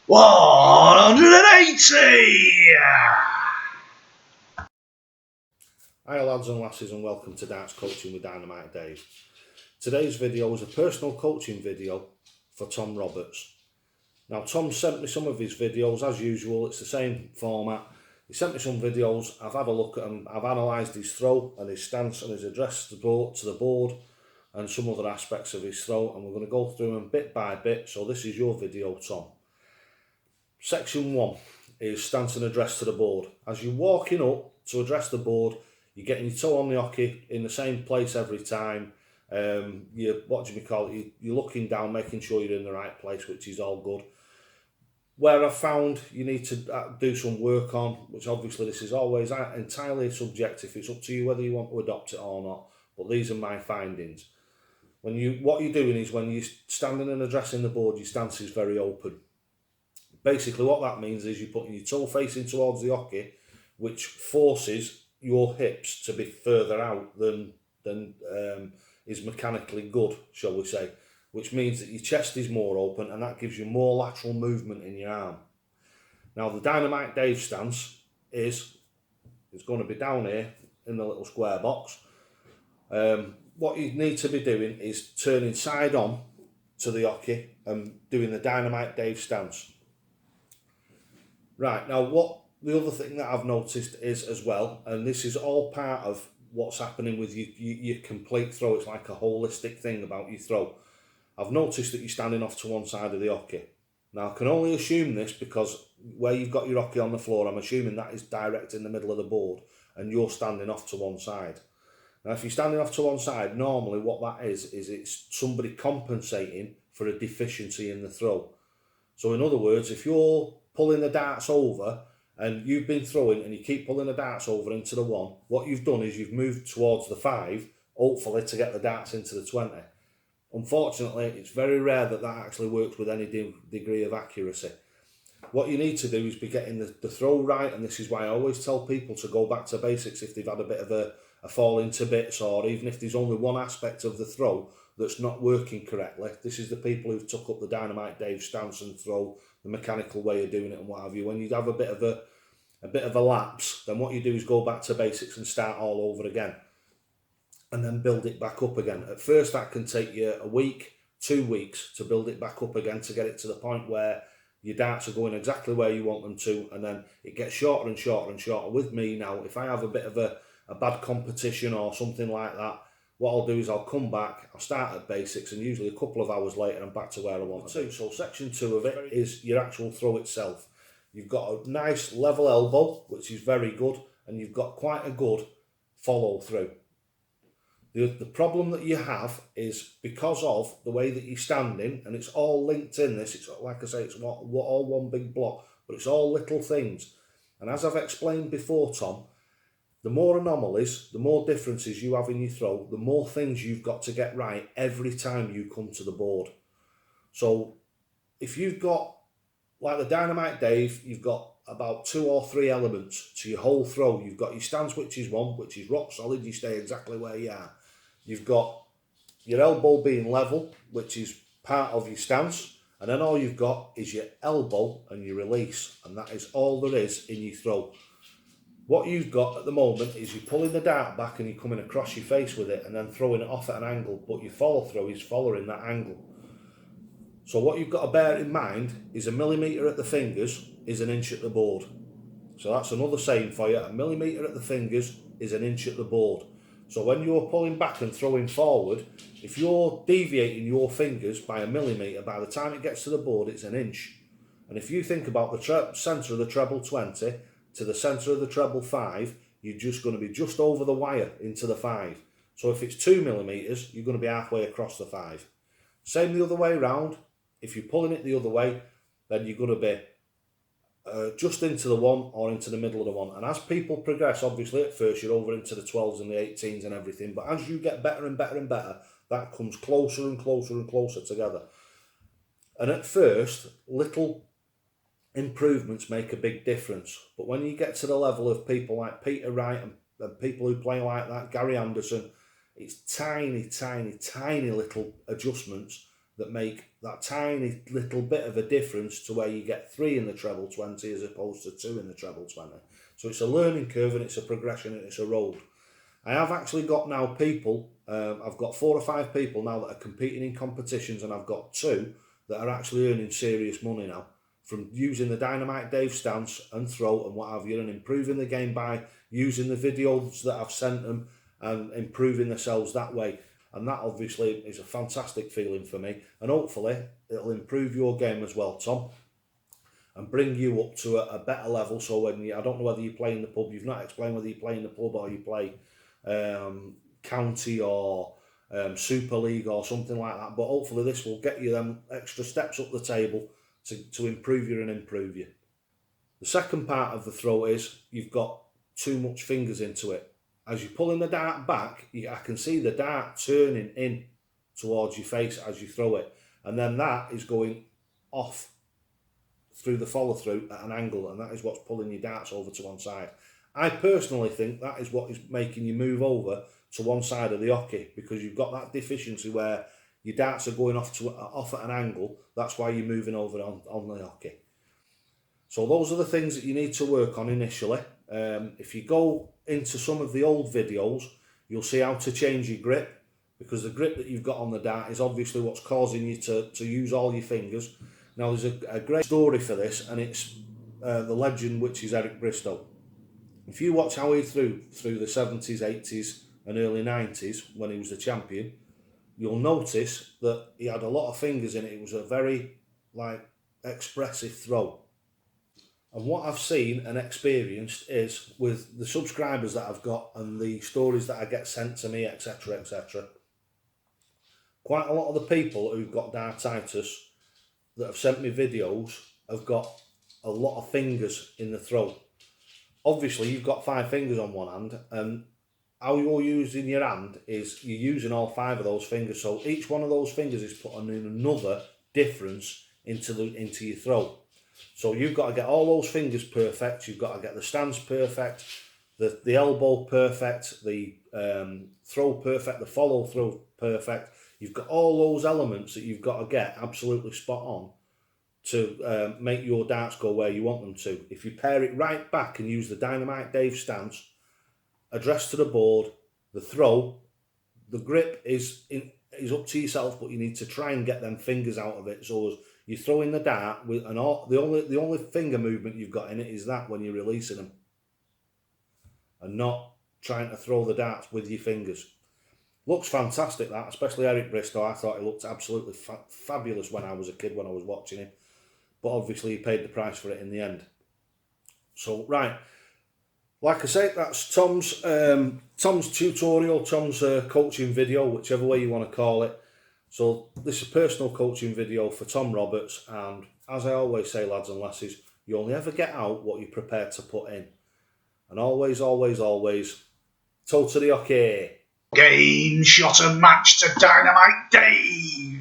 180! Hi lads and lasses and welcome to Darts Coaching with Dynamite Dave. Today's video is a personal coaching video for Tom Roberts. Now Tom sent me some of his videos as usual, it's the same format. He sent me some videos, I've had a look at them, I've analysed his throw and his stance and his address to the board and some other aspects of his throw, and we're going to go through them bit by bit. So this is your video, Tom. Section 1 is stance and address to the board. As you're walking up to address the board, you're getting your toe on the hockey in the same place every time. You're looking down, making sure you're in the right place, which is all good. Where I've found you need to do some work on, which obviously this is always entirely subjective. It's up to you whether you want to adopt it or not. But these are my findings. What you're doing is when you're standing and addressing the board, your stance is very open. Basically what that means is you're putting your toe facing towards the hockey, which forces your hips to be further out than is mechanically good, shall we say, which means that your chest is more open and that gives you more lateral movement in your arm. Now the Dynamite Dave stance is going to be down here in the little square box. What you need to be doing is turning side on to the hockey and doing the Dynamite Dave stance. Right, now what the other thing that I've noticed is as well, and this is all part of what's happening with your complete throw, it's like a holistic thing about your throw. I've noticed that you're standing off to one side of the hockey. Now I can only assume this because where you've got your hockey on the floor, I'm assuming that is direct in the middle of the board and you're standing off to one side. Now if you're standing off to one side, normally what that is it's somebody compensating for a deficiency in the throw. So in other words, if you're pulling the darts over and you've been throwing and you keep pulling the darts over into the 1, what you've done is you've moved towards the 5, hopefully to get the darts into the 20. Unfortunately, it's very rare that actually works with any degree of accuracy. What you need to do is be getting the throw right, and this is why I always tell people to go back to basics if they've had a bit of a fall into bits, or even if there's only one aspect of the throw that's not working correctly. This is the people who've took up the Dynamite Dave stance and throw, the mechanical way of doing it and what have you. When you have a bit of a lapse, then what you do is go back to basics and start all over again and then build it back up again. At first that can take you a week, 2 weeks to build it back up again, to get it to the point where your darts are going exactly where you want them to, and then it gets shorter and shorter and shorter. With me now, if I have a bit of a bad competition or something like that, what I'll do is I'll come back, I'll start at basics, and usually a couple of hours later I'm back to where I want to be. So section 2 of it is your actual throw itself. You've got a nice level elbow, which is very good, and you've got quite a good follow through. The problem that you have is because of the way that you're standing, and it's all linked in this, it's like I say, it's all one big block, but it's all little things. And as I've explained before, Tom, the more anomalies, the more differences you have in your throw, the more things you've got to get right every time you come to the board. So if you've got, like the Dynamite Dave, you've got about 2 or 3 elements to your whole throw. You've got your stance, which is 1, which is rock solid, you stay exactly where you are. You've got your elbow being level, which is part of your stance, and then all you've got is your elbow and your release, and that is all there is in your throw. What you've got at the moment is you're pulling the dart back and you're coming across your face with it and then throwing it off at an angle, but your follow through is following that angle. So what you've got to bear in mind is 1 millimetre at the fingers is 1 inch at the board. So that's another saying for you, 1 millimetre at the fingers is 1 inch at the board. So when you're pulling back and throwing forward, if you're deviating your fingers by 1 millimetre, by the time it gets to the board it's 1 inch. And if you think about the centre of the treble 20 to the centre of the treble 5, you're just going to be just over the wire into the 5. So if it's 2 millimetres, you're going to be halfway across the 5. Same the other way around. If you're pulling it the other way, then you're going to be just into the 1 or into the middle of the 1. And as people progress, obviously at first you're over into the 12s and the 18s and everything, but as you get better and better and better, that comes closer and closer and closer together. And at first, little improvements make a big difference, but when you get to the level of people like Peter Wright and people who play like that, Gary Anderson, it's tiny little adjustments that make that tiny little bit of a difference to where you get 3 in the treble 20 as opposed to 2 in the treble 20. So it's a learning curve and it's a progression and it's a road. I have actually got now people, I've got 4 or 5 people now that are competing in competitions, and I've got 2 that are actually earning serious money now from using the Dynamite Dave stance and throw and what have you, and improving the game by using the videos that I've sent them and improving themselves that way. And that obviously is a fantastic feeling for me, and hopefully it'll improve your game as well, Tom, and bring you up to a better level. So when I don't know whether you play in the pub, you've not explained whether you play in the pub or you play county or Super League or something like that, but hopefully this will get you them extra steps up the table to improve you and improve you. The second part of the throw is you've got too much fingers into it. As you're pulling the dart back, I can see the dart turning in towards your face as you throw it, and then that is going off through the follow through at an angle, and that is what's pulling your darts over to one side. I personally think that is what is making you move over to one side of the hockey, because you've got that deficiency where your darts are going off at an angle. That's why you're moving over on the hockey. So those are the things that you need to work on initially. If you go into some of the old videos, you'll see how to change your grip, because the grip that you've got on the dart is obviously what's causing you to use all your fingers. Now there's a great story for this, and it's the legend, which is Eric Bristow. If you watch how he threw through the 70s, 80s and early 90s when he was the champion, you'll notice that he had a lot of fingers in it. It was a very expressive throw. And what I've seen and experienced is, with the subscribers that I've got and the stories that I get sent to me, etc., etc., quite a lot of the people who've got dartitis that have sent me videos have got a lot of fingers in the throw. Obviously, you've got 5 fingers on one hand, and how you're using your hand is you're using all 5 of those fingers. So each one of those fingers is putting in another difference into your throw. So you've got to get all those fingers perfect. You've got to get the stance perfect, the elbow perfect, the throw perfect, the follow through perfect. You've got all those elements that you've got to get absolutely spot on to make your darts go where you want them to. If you pair it right back and use the Dynamite Dave stance, address to the board, the throw, the grip is up to yourself, but you need to try and get them fingers out of it. So as you throw in the dart with the only finger movement you've got in it is that when you're releasing them, and not trying to throw the darts with your fingers. Looks fantastic, that, especially Eric Bristow. I thought he looked absolutely fabulous when I was a kid, when I was watching him. But obviously he paid the price for it in the end. So, right, like I say, that's Tom's tutorial, Tom's coaching video, whichever way you want to call it. So this is a personal coaching video for Tom Roberts, and as I always say, lads and lasses, you only ever get out what you're prepared to put in. And always, always, always, totally okay. Game, shot and match to Dynamite Dave.